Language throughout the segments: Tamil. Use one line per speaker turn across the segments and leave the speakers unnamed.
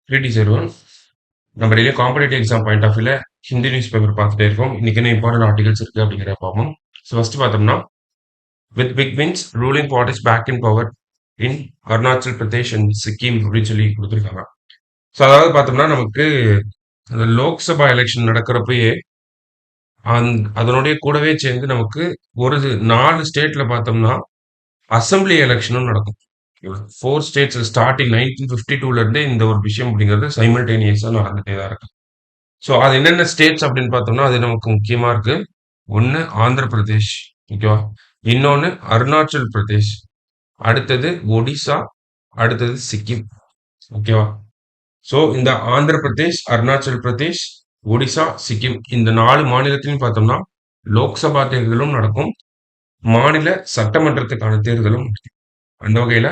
3D01 நம்ம daily competitive exam point of வியூல ஹிந்தி நியூஸ் பேப்பர் பார்த்துட்டே இருக்கோம். இன்னைக்கு என்ன இம்பார்ட்டன்ட் ஆர்டிகல்ஸ் இருக்கு அப்படிங்கிறத பார்ப்போம். ஸோ ஃபர்ஸ்ட் பார்த்தோம்னா with big wins ruling parties back in power in Arunachal Pradesh and Sikkim அப்படின்னு சொல்லி கொடுத்துருக்காங்க. ஸோ அதாவது பார்த்தோம்னா நமக்கு அந்த லோக்சபா எலெக்ஷன் நடக்கிறப்பயே அதனுடைய கூடவே சேர்ந்து நமக்கு ஒரு 4 ஸ்டேட்ல பார்த்தோம்னா அசெம்பிளி எலெக்ஷனும் நடக்கும். 4 ஸ்டேட்ஸ் ஸ்டார்டிங் 1952ல இருந்தே இந்த ஒரு விஷயம் அப்படிங்கிறது சைமல்டேனியஸா நடந்துட்டே தான் இருக்கு. ஸோ அது என்னென்ன ஸ்டேட்ஸ் அப்படின்னு பார்த்தோம்னா அது நமக்கு முக்கியமா இருக்கு. ஒன்று ஆந்திர பிரதேஷ், ஓகேவா? இன்னொன்று அருணாச்சல் பிரதேஷ், அடுத்தது ஒடிசா, அடுத்தது சிக்கிம், ஓகேவா? ஸோ இந்த ஆந்திர பிரதேஷ், அருணாச்சல் பிரதேஷ், ஒடிசா, சிக்கிம் இந்த 4 மாநிலத்திலையும் பார்த்தோம்னா லோக்சபா தேர்தலும் நடக்கும், மாநில சட்டமன்றத்துக்கான தேர்தலும் நடக்கும். அந்த வகையில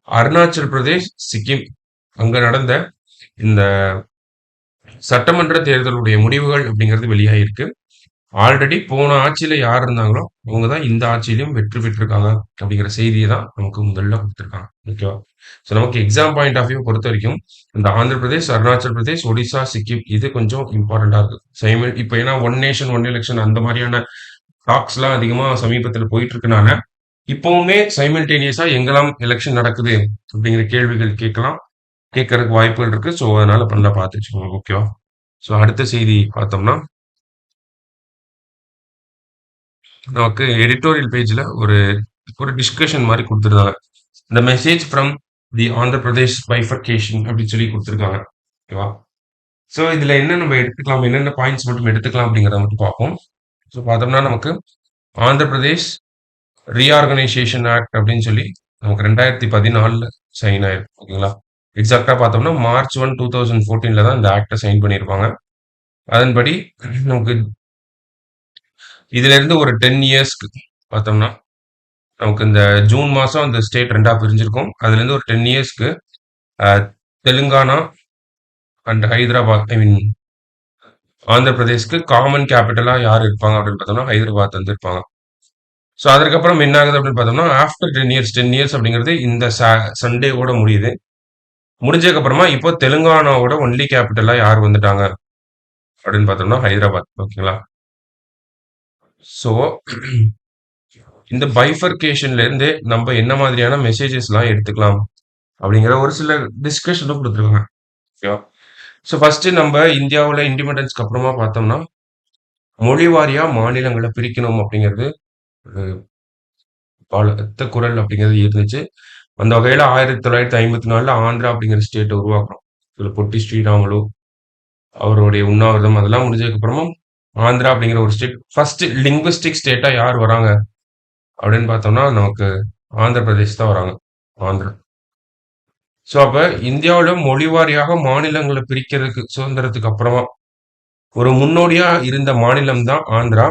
அருணாச்சல் பிரதேஷ், சிக்கிம் அங்க நடந்த இந்த சட்டமன்ற தேர்தலுடைய முடிவுகள் அப்படிங்கிறது வெளியாகிருக்கு. ஆல்ரெடி போன ஆட்சியில யார் இருந்தாங்களோ அவங்க தான் இந்த ஆட்சியிலும் வெற்றி பெற்றிருக்காங்க அப்படிங்கிற செய்தியை தான் நமக்கு முதல்ல கொடுத்துருக்காங்க. ஓகேவா? ஸோ நமக்கு எக்ஸாம் பாயிண்ட் ஆஃப் வியூ பொறுத்த வரைக்கும் இந்த ஆந்திர பிரதேஷ், அருணாச்சல் பிரதேஷ், ஒடிசா, சிக்கிம் இது கொஞ்சம் இம்பார்ட்டண்டா இருக்கு. இப்போ ஏன்னா ஒன் நேஷன் ஒன் எலெக்ஷன் அந்த மாதிரியான டாக்ஸ்லாம் அதிகமா சமீபத்தில் போயிட்டு இருக்கனால இப்பவுமே சைமல்டேனியஸா எங்கெல்லாம் எலெக்ஷன் நடக்குது அப்படிங்கிற கேள்விகள் கேட்கறதுக்கு வாய்ப்புகள் இருக்கு. ஸோ அதனால பண்ணல பார்த்து வச்சுக்கோங்க. ஓகேவா? ஸோ அடுத்த செய்தி பார்த்தோம்னா நமக்கு எடிட்டோரியல் பேஜ்ல ஒரு ஒரு டிஸ்கஷன் மாதிரி கொடுத்துருந்தாங்க. இந்த message from the Andhra Pradesh bifurcation அப்படின்னு சொல்லி கொடுத்துருக்காங்க. ஓகேவா? ஸோ இதுல என்ன நம்ம எடுத்துக்கலாம், என்னென்ன பாயிண்ட்ஸ் மட்டும் எடுத்துக்கலாம் அப்படிங்கிறத மட்டும் பார்ப்போம். ஸோ பார்த்தோம்னா நமக்கு ஆந்திர பிரதேஷ் ரீஆர்கனைசேஷன் ஆக்ட் அப்படின்னு சொல்லி நமக்கு 2014 சைன் ஆயிருக்கு. ஓகேங்களா? எக்ஸாக்டா பார்த்தோம்னா March 1, 2014 தான் இந்த ஆக்டை சைன் பண்ணியிருப்பாங்க. அதன்படி நமக்கு இதுல இருந்து ஒரு 10 இயர்ஸ்க்கு பார்த்தோம்னா நமக்கு இந்த ஜூன் மாசம் அந்த ஸ்டேட் ரெண்டா பிரிஞ்சிருக்கும். அதுல இருந்து ஒரு 10 இயர்ஸ்க்கு தெலுங்கானா அண்ட் ஹைதராபாத் ஆந்திர பிரதேஷ்க்கு காமன் கேபிட்டலா யார் இருப்பாங்க அப்படின்னு பார்த்தோம்னா ஹைதராபாத் வந்து இருப்பாங்க. ஸோ அதுக்கப்புறம் என்ன ஆகுது அப்படின்னு பார்த்தோம்னா ஆஃப்டர் 10 இயர்ஸ் அப்படிங்கிறது இந்த சண்டேவோட முடியுது. முடிஞ்சதுக்கு அப்புறமா இப்போ தெலுங்கானாவோட ஒன்லி கேபிட்டலா யார் வந்துட்டாங்க அப்படின்னு பார்த்தோம்னா ஹைதராபாத். ஓகேங்களா? ஸோ இந்த பைஃபர்கேஷன்ல இருந்து நம்ம என்ன மாதிரியான மெசேஜஸ் எல்லாம் எடுத்துக்கலாம் அப்படிங்கிற ஒரு சில டிஸ்கஷனும் கொடுத்துருக்காங்க. ஓகேவா? ஸோ ஃபர்ஸ்ட் நம்ம இந்தியாவில் இண்டிபெண்டன்ஸ்க்கு அப்புறமா பார்த்தோம்னா மொழி வாரியா மாநிலங்களை பிரிக்கணும் அப்படிங்கிறது ஒரு பலத்த குரல் அப்படிங்கிறது இருந்துச்சு. அந்த வகையில 1954 ஆந்திரா அப்படிங்கிற ஸ்டேட்டை உருவாக்கணும். இதுல பொட்டி ஸ்ரீராமுலு அவருடைய உண்ணாவிரதம் அதெல்லாம் முடிஞ்சதுக்கு அப்புறமா ஆந்திரா அப்படிங்கிற ஒரு ஸ்டேட் ஃபர்ஸ்ட் லிங்குவிஸ்டிக் ஸ்டேட்டா யார் வராங்க அப்படின்னு பார்த்தோம்னா நமக்கு ஆந்திர பிரதேஷ் தான் வராங்க. ஆந்திரா. ஸோ அப்ப இந்தியாவில் மொழி வாரியாக மாநிலங்களை பிரிக்கிறதுக்கு சுதந்திரத்துக்கு அப்புறமா ஒரு முன்னோடியா இருந்த மாநிலம் தான் ஆந்திரா.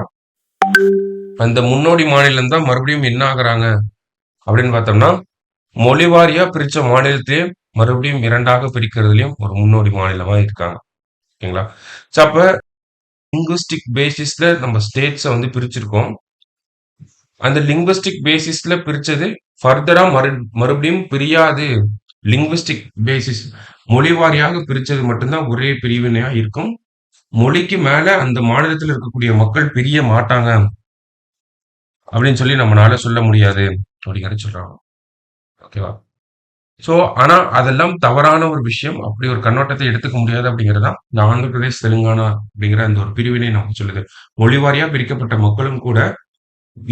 அந்த முன்னோடி மாநிலம் தான் மறுபடியும் என்ன ஆகுறாங்க அப்படின்னு பார்த்தோம்னா மொழி வாரியா பிரிச்ச மாநிலத்தையே மறுபடியும் 2ஆக பிரிக்கிறதுலயும் ஒரு முன்னோடி மாநிலமா இருக்காங்க. ஓகேங்களா? ஸோ அப்ப லிங்குவிஸ்டிக் பேசிஸ்ல நம்ம ஸ்டேட்ஸை வந்து பிரிச்சிருக்கோம். அந்த லிங்குவிஸ்டிக் பேசிஸ்ல பிரிச்சது ஃபர்தரா மறுபடியும் பிரியாது. லிங்குவிஸ்டிக் பேசிஸ் மொழி வாரியாக பிரிச்சது மட்டும்தான் ஒரே பிரிவினையா இருக்கும். மொழிக்கு மேல அந்த மாநிலத்தில் இருக்கக்கூடிய மக்கள் பிரிய மாட்டாங்க அப்படின்னு சொல்லி நம்மளால சொல்ல முடியாது அப்படிங்கிறது சொல்றாங்க. ஓகேவா? ஸோ ஆனா அதெல்லாம் தவறான ஒரு விஷயம். அப்படி ஒரு கண்ணோட்டத்தை எடுத்துக்க முடியாது அப்படிங்கிறது தான் இந்த ஆந்திர பிரதேஷ், தெலுங்கானா அப்படிங்கிற அந்த ஒரு பிரிவினை நமக்கு சொல்லுது. மொழி வாரியா பிரிக்கப்பட்ட மக்களும் கூட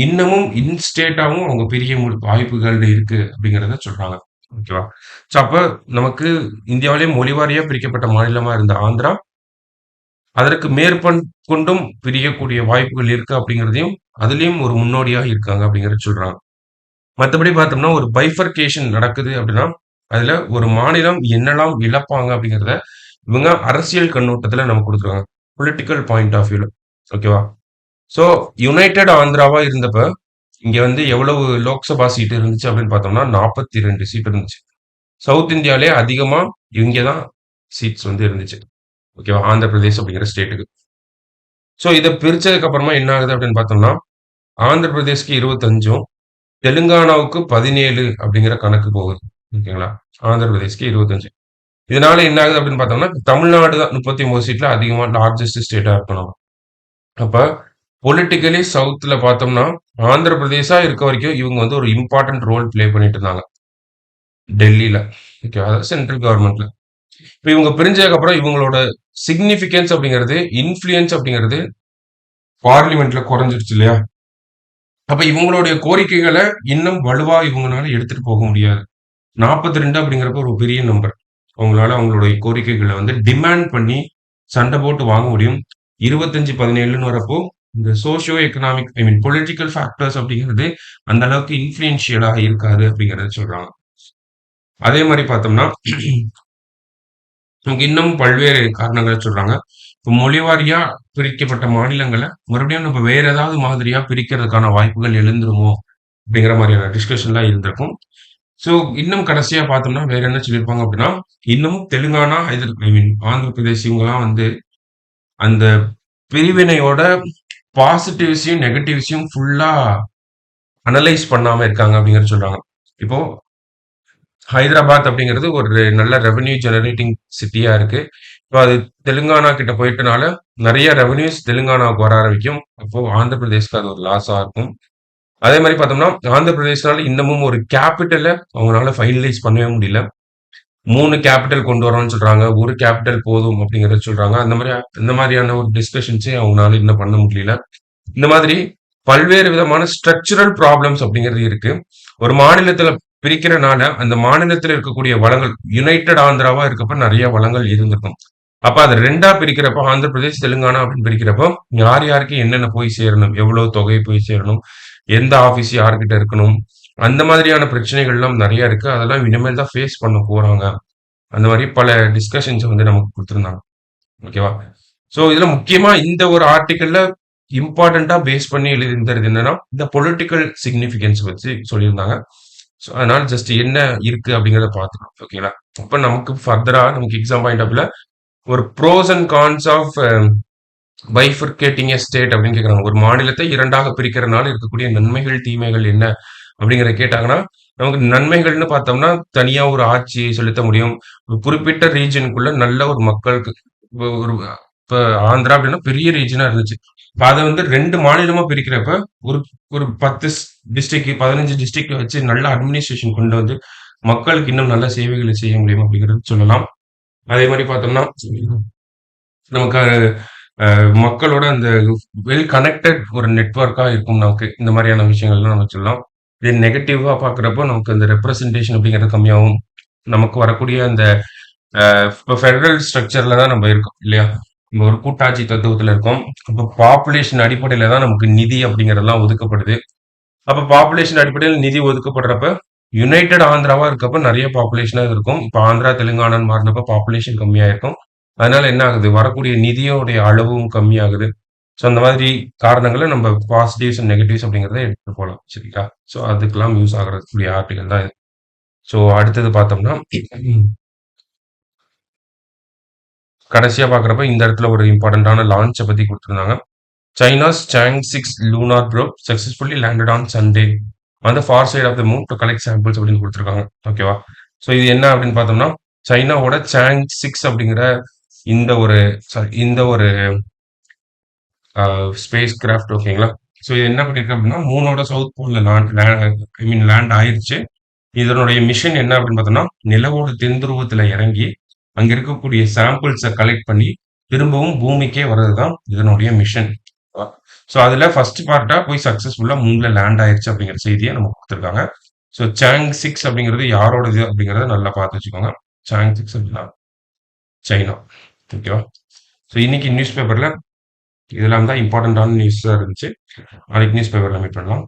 இன்னமும் இன்ஸ்டேட்டாவும் அவங்க பிரிய வாய்ப்புகள் இருக்கு அப்படிங்கிறத சொல்றாங்க. ஓகேவா? ஸோ அப்ப நமக்கு இந்தியாவிலேயே மொழி வாரியா பிரிக்கப்பட்ட மாநிலமா இருந்த ஆந்திரா அதற்கு மேற்கொண்டும் பிரியக்கூடிய வாய்ப்புகள் இருக்கு அப்படிங்கிறதையும் அதுலயும் ஒரு முன்னோடியாக இருக்காங்க அப்படிங்கறத சொல்றாங்க. மத்தபடி பார்த்தோம்னா ஒரு பைஃபர்கேஷன் நடக்குது அப்படின்னா அதுல ஒரு மாநிலம் என்னெல்லாம் இழப்பாங்க அப்படிங்கிறத இவங்க அரசியல் கண்ணோட்டத்துல நமக்கு கொடுக்குறாங்க. பொலிட்டிக்கல் பாயிண்ட் ஆஃப் வியூல. ஓகேவா? ஸோ யுனைடெட் ஆந்திராவா இருந்தப்ப இங்க வந்து எவ்வளவு லோக்சபா சீட் இருந்துச்சு அப்படின்னு பார்த்தோம்னா 42 சீட் இருந்துச்சு. சவுத் இந்தியாலே அதிகமா இங்கதான் சீட்ஸ் வந்து இருந்துச்சு. ஓகேவா? ஆந்திர பிரதேஷ் அப்படிங்கிற ஸ்டேட்டுக்கு. ஸோ இதை பிரிச்சதுக்கு அப்புறமா என்ன ஆகுது அப்படின்னு பார்த்தோம்னா ஆந்திர பிரதேஷ்க்கு 25ம் தெலுங்கானாவுக்கு 17 அப்படிங்கிற கணக்கு போகுது. ஓகேங்களா? ஆந்திர பிரதேஷ்க்கு 25. இதனால என்ன ஆகுது அப்படின்னு பார்த்தோம்னா, தமிழ்நாடு தான் 39 சீட்ல அதிகமா லார்ஜஸ்ட் ஸ்டேட்டா இருக்கணும். அப்ப பொலிட்டிக்கலி சவுத்ல பார்த்தோம்னா, ஆந்திர பிரதேசா இருக்க வரைக்கும் இவங்க வந்து ஒரு இம்பார்ட்டன்ட் ரோல் ப்ளே பண்ணிட்டு இருந்தாங்க. டெல்லில. ஓகேவா? அதாவது சென்ட்ரல் கவர்ன்மெண்ட்ல. இப்ப இவங்க பிரிஞ்சதுக்கு அப்புறம் இவங்களோட சிக்னிஃபிகன்ஸ் அப்படிங்கிறது, இன்ஃப்ளூயன்ஸ் அப்படிங்கிறது பார்லிமென்ட்ல குறைஞ்சிருச்சு இல்லையா? அப்ப இவங்களுடைய கோரிக்கைகள இன்னும் வலுவா இவங்கனால எடுத்துட்டு போக முடியாது. 42 அப்படிங்கிறப்ப ஒரு பெரிய நம்பர். அவங்களால அவங்களுடைய கோரிக்கைகள வந்து டிமாண்ட் பண்ணி சண்டை போட்டு வாங்க முடியும். 25, 17ன்னு வரப்போ, இந்த சோசியோ எக்கனாமிக் பொலிட்டிக்கல் ஃபேக்டர்ஸ் அப்படிங்கிறது அந்த அளவுக்கு இன்ஃப்ளூயன்ஷியலா இருக்காது அப்படிங்கிறத சொல்றாங்க. அதே மாரி பார்த்தோம்னா, நமக்கு இன்னும் பல்வேறு காரணங்கள சொல்றாங்க. இப்ப மொழிவாரியா பிரிக்கப்பட்ட மாநிலங்கள மறுபடியும் நம்ம வேற ஏதாவது மாதிரியா பிரிக்கிறதுக்கான வாய்ப்புகள் எழுந்துருமோ? அப்படிங்கிற மாரியான டிஸ்கஷன்லாம் இருந்திருக்கும். ஸோ இன்னும் கடைசியா பார்த்தோம்னா, வேற என்ன சொல்லியிருப்பாங்க அப்படின்னா, இன்னமும் தெலுங்கானா, ஆந்திர பிரதேஷ் இவங்கலாம் வந்து அந்த பிரிவினையோட பாசிட்டிவ்ஸையும், நெகட்டிவ்ஸையும் ஃபுல்லா அனலைஸ் பண்ணாம இருக்காங்க அப்படிங்கிறத சொல்றாங்க. இப்போ ஹைதராபாத் அப்படிங்கிறது ஒரு நல்ல ரெவென்யூ ஜெனரேட்டிங் சிட்டியா இருக்கு. இப்போ அது தெலுங்கானா கிட்ட போயிட்டனால நெறைய ரெவென்யூஸ் தெலுங்கானாவுக்கு வர ஆரம்பிக்கும். அப்போ ஆந்திர பிரதேஷ்க்கு அது ஒரு லாஸா இருக்கும். அதே மாரி பார்த்தோம்னா, ஆந்திர பிரதேஷ்னால இன்னமும் ஒரு கேப்பிட்டல அவங்கனால ஃபைனலைஸ் பண்ணவே முடியல. 3 கேப்பிட்டல் கொண்டு வரோம்னு சொல்றாங்க. 1 கேப்பிட்டல் போதும் அப்படிங்கிறத சொல்றாங்க. இந்த மாதிரியான ஒரு டிஸ்கஷன்ஸே அவங்கனால இன்னும் பண்ண முடியல. இந்த மாதிரி பல்வேறு விதமான ஸ்ட்ரக்சரல் ப்ராப்ளம்ஸ் அப்படிங்கிறது இருக்கு. ஒரு மாநிலத்துல பிரிக்கிறனால, அந்த மாநிலத்துல இருக்கக்கூடிய வளங்கள் யுனைட்டட் ஆந்திராவா இருக்கப்ப நெறைய வளங்கள் இருந்திருக்கும். அப்ப அத 2ஆ பிரிக்கிறப்ப ஆந்திர பிரதேஷ், தெலுங்கானா அப்படின்னு பிரிக்கிறப்போ, யார் யாருக்கு என்னென்ன போய் சேரணும்? எவ்வளவு தொகை போய் சேரணும்? எந்த ஆபீஸ் யார்கிட்ட இருக்கணும்? அந்த மாதிரியான பிரச்சனைகள்லாம் நெறைய இருக்கு. அதெல்லாம் இனிமேல் தான் ஃபேஸ் பண்ண போறாங்க. அந்த மாரி பல டிஸ்கஷன்ஸ வந்து நமக்கு குடுத்திருந்தாங்க. ஓகேவா? சோ இதுல முக்கியமா இந்த ஒரு ஆர்டிக்கிள்ல இம்பார்ட்டன்ட்டா பேஸ் பண்ணி எழுதியிருந்தது என்னன்னா, இந்த பொலிட்டிக்கல் சிக்னிஃபிகன்ஸ் வச்சு சொல்லியிருந்தாங்க. சோ அதனால ஜஸ்ட் என்ன இருக்கு அப்படிங்கிறத பார்த்துக்கலாம். ஓகேங்களா? அப்ப நமக்கு ஃபர்தரா நமக்கு எக்ஸாம் பாயிண்ட் ஆஃப் வியூல ஒரு pros and cons of bifurcating a state அப்படின்னு கேட்குறாங்க. ஒரு மாநிலத்தை 2ஆக பிரிக்கிறனால இருக்கக்கூடிய நன்மைகள், தீமைகள் என்ன அப்படிங்கிறத கேட்டாங்கன்னா, நமக்கு நன்மைகள்னு பார்த்தோம்னா, தனியா ஒரு ஆட்சியை செலுத்த முடியும். ஒரு குறிப்பிட்ட ரீஜியனுக்குள்ள நல்ல ஒரு மக்களுக்கு ஒரு இப்ப ஆந்திரா அப்படின்னா பெரிய ரீஜனா இருந்துச்சு. இப்ப அத வந்து 2 மாநிலமா பிரிக்கிறப்ப, ஒரு ஒரு 10 டிஸ்ட்ரிக்ட் 15 டிஸ்ட்ரிக்ட் வச்சு நல்ல அட்மினிஸ்ட்ரேஷன் கொண்டு வந்து, மக்களுக்கு இன்னும் நல்ல சேவைகளை செய்ய முடியும் அப்படிங்கிறது சொல்லலாம். அதே மாரி பார்த்தோம்னா, நமக்கு மக்களோட அந்த வெல் கனெக்டட் ஒரு நெட்வொர்க்கா இருக்கும் நமக்கு. இந்த மாரியான விஷயங்கள்லாம் நம்ம சொல்லலாம். இதே நெகட்டிவா பார்க்குறப்போ, நமக்கு அந்த ரெப்ரசன்டேஷன் அப்படிங்கிறது கம்மியாகும். நமக்கு வரக்கூடிய அந்த இப்ப ஃபெடரல் ஸ்ட்ரக்சர்ல தான் நம்ம இருக்கோம் இல்லையா? நம்ம ஒரு கூட்டாட்சி தத்துவத்துல இருக்கோம். அப்ப பாப்புலேஷன் அடிப்படையில தான் நமக்கு நிதி அப்படிங்கிறதெல்லாம் ஒதுக்கப்படுது. அப்ப பாப்புலேஷன் அடிப்படையில நிதி ஒதுக்கப்படுறப்ப, யுனைட்டட் ஆந்திராவா இருக்கப்ப நெறைய பாப்புலேஷனா இருக்கும். இப்ப ஆந்திரா, தெலுங்கானான்னு மாறுனப்ப பாப்புலேஷன் கம்மியா இருக்கும். அதனால என்ன ஆகுது? வரக்கூடிய நிதியோடைய அளவும் கம்மியாகுது. ஸோ அந்த மாதிரி காரணங்கள நம்ம பாசிட்டிவ்ஸ் அண்ட் நெகட்டிவ்ஸ் அப்படிங்கிறத எடுத்துட்டு போலாம். சரிங்களா? ஸோ அதுக்கெல்லாம் யூஸ் ஆகக்கூடிய ஆர்டிகல் தான் இது. ஸோ அடுத்தது பார்த்தோம்னா, கடைசியா பார்க்குறப்ப இந்த இடத்துல ஒரு இம்பார்ட்டன்ட்டான லான்ச்ச பத்தி குடுத்திருந்தாங்க. China's Chang'e 6 lunar probe successfully landed on Sunday on the far side of the moon to collect samples அப்படின்னு குடுத்திருக்காங்க. ஓகேவா? ஸோ இது என்ன அப்படின்னு பார்த்தோம்னா, சைனாவோட சாங் 6 அப்படிங்கிற இந்த ஒரு இந்த ஒரு ஸ்பேஸ் கிராஃப்ட் ஓகேங்களா? ஸோ இது என்ன பண்ணிருக்கு அப்படின்னா, மூனோட சவுத் போல்ல லேண்ட் ஆயிருச்சு. இதனுடைய மிஷன் என்ன அப்படின்னு பார்த்தோம்னா, நிலவோட தென் துருவத்துல இறங்கி, அங்க இருக்கக்கூடிய சாம்பிள்ஸ கலெக்ட் பண்ணி, திரும்பவும் பூமிக்கே வர்றது தான் இதனுடைய மிஷன். ஸோ அதுல ஃபர்ஸ்ட் பார்ட்டா போய் சக்சஸ்ஃபுல்லா மூன்ல லேண்ட் ஆயிருச்சு அப்படிங்கிற செய்திய நமக்கு குடுத்திருக்காங்க. ஸோ சாங் 6 அப்படிங்கிறது யாரோடது அப்படிங்கிறத நல்லா பார்த்து வச்சுக்கோங்க. சாங் 6 அப்படின்னா சைனா. ஓகேவா? ஸோ இன்னைக்கு நியூஸ் பேப்பர்ல இதெல்லாம் தான் இம்பார்ட்டன்டான நியூஸா இருந்துச்சு. நாளைக்கு நியூஸ் பேப்பர்ல மீட் பண்ணலாம்.